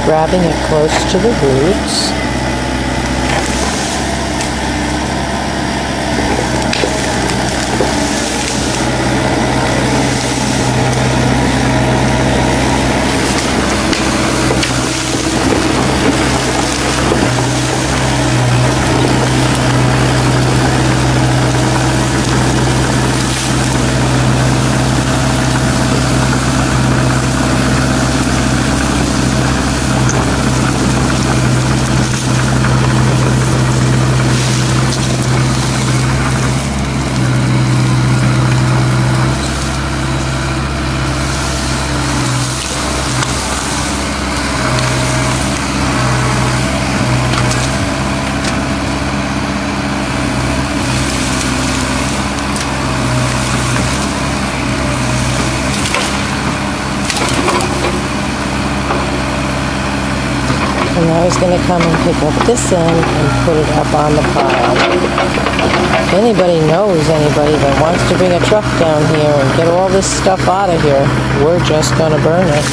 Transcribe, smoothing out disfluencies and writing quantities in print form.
grabbing it close to the roots. And I was going to come and pick up this end and put it up on the pile. If anybody knows anybody that wants to bring a truck down here and get all this stuff out of here, we're just going to burn it.